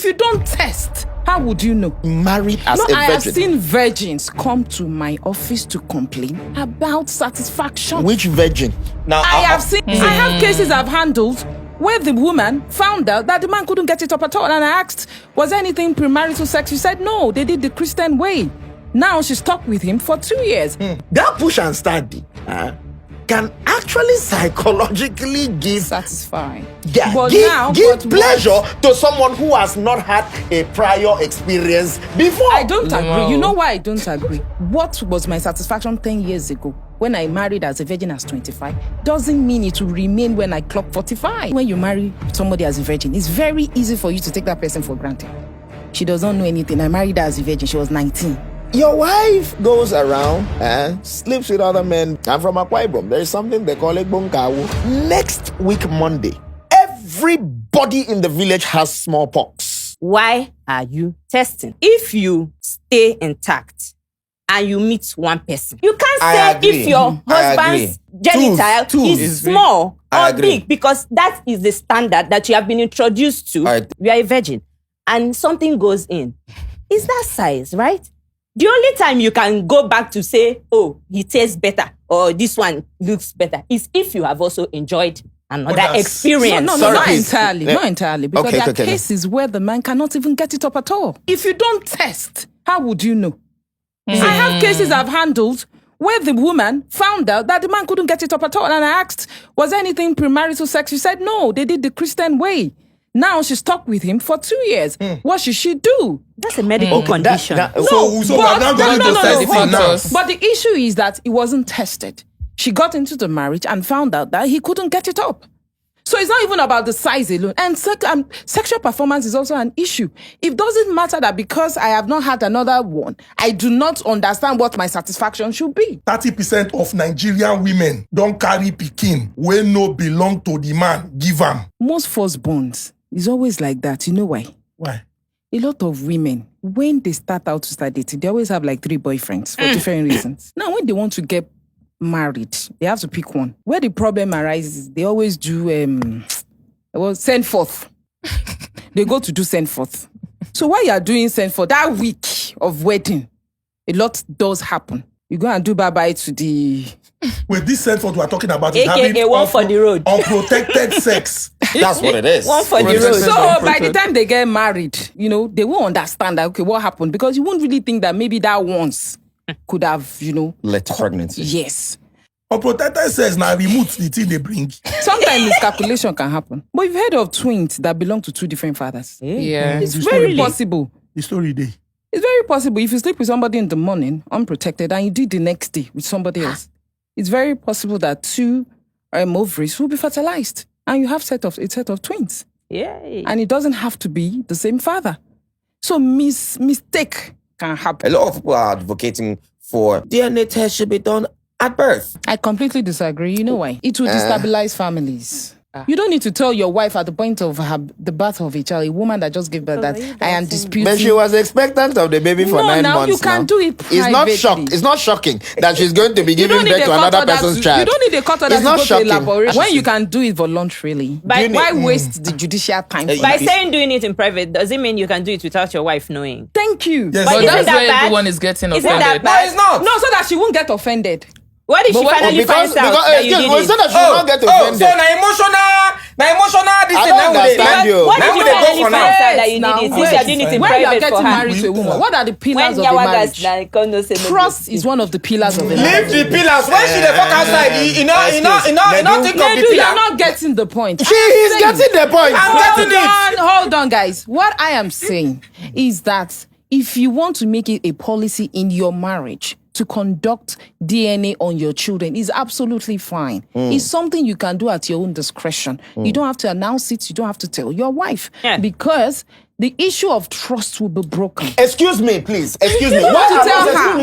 you don't test, how would you know? Married as a virgin. I have seen virgins come to my office to complain about satisfaction. Which virgin? Now I have cases I've handled where the woman found out that the man couldn't get it up at all. And I asked, was there anything premarital sex? She said, no, they did the Christian way. Now she's stuck with him for 2 years. That push and start can actually psychologically give Satisfying. give pleasure to someone who has not had a prior experience before. I don't agree. You know why I don't agree? What was my satisfaction 10 years ago when I married as a virgin as 25 doesn't mean it will remain when I clock 45. When you marry somebody as a virgin, it's very easy for you to take that person for granted. She does not know anything. I married her as a virgin. She was 19. Your wife goes around and sleeps with other men. I'm from Akwa Ibom. There is something they call it bonkawu. Next week, Monday, everybody in the village has smallpox. Why are you testing? If you stay intact and you meet one person, you can't say if your husband's genital is small or big, because that is the standard that you have been introduced to. You are a virgin and something goes in. Is that size, right? The only time you can go back to say, oh, he tastes better or this one looks better is if you have also enjoyed another experience. Not entirely. Because there are cases where the man cannot even get it up at all. If you don't test, how would you know? I have cases I've handled where the woman found out that the man couldn't get it up at all. And I asked, was there anything premarital sex? She said, no, they did the Christian way. Now she's stuck with him for 2 years. What should she do? That's a medical condition. But the issue is that it wasn't tested. She got into the marriage and found out that he couldn't get it up. So it's not even about the size alone. And sexual performance is also an issue. It doesn't matter that because I have not had another one, I do not understand what my satisfaction should be. 30% of Nigerian women don't carry pikin wey no belong to the man, give am. Most firstborns is always like that. You know why? Why? A lot of women, when they start out to start dating, they always have like 3 boyfriends for different reasons. Now, when they want to get married, they have to pick one. Where the problem arises, they always do send forth. They go to do send forth. So while you are doing send forth, that week of wedding, a lot does happen. You go and do bye-bye to the... Wait, this send forth we are talking about is AKA having one for the road. Unprotected sex. That's what it is. One for the road. So by the time they get married, they won't understand that, okay, what happened? Because you won't really think that maybe that once could have, led to pregnancy. Yes. Unprotected sex now remote the thing they bring. Sometimes miscalculation can happen. But you've heard of twins that belong to 2 different fathers. Yeah. It's very possible. The story day. It's very possible. If you sleep with somebody in the morning, unprotected, and you do it the next day with somebody else, it's very possible that 2 ovaries will be fertilized. And you have a set of twins. Yay. And it doesn't have to be the same father. So mistake can happen. A lot of people are advocating for DNA test should be done at birth. I completely disagree. You know why? It will destabilize families. You don't need to tell your wife at the point of the birth of a child, a woman that just gave birth, that I am disputing. But she was expectant of the baby for 9 months. You can do it privately. It's not shocking that she's going to be giving birth to another person's child. You don't need a court order to go to elaboration. When you can do it voluntarily, why waste the judicial time? By saying doing it in private, does it mean you can do it without your wife knowing? Thank you. Yes. But that's where everyone is getting offended. Isn't that bad? No, it's not. No, so that she won't get offended. What if she finally finds out that you did it? So that she will not get offended. So na emotional this I thing don't now understand you. What if you finally for finds now? out that you did it? Since you are doing it in When you are private for getting her. married to a woman, what are the pillars When of the Yawagas marriage? Trust is one of the pillars of the marriage. Leave the pillars. When she dey fuck outside, you not think of the Nedu, pillar. you're not getting the point. She is getting the point. Hold on, guys. What I am saying is that if you want to make it a policy in your marriage to conduct DNA on your children, is absolutely fine. It's something you can do at your own discretion. You don't have to announce it. You don't have to tell your wife. Because the issue of trust will be broken. Excuse me, please. Excuse me. You don't have to tell her.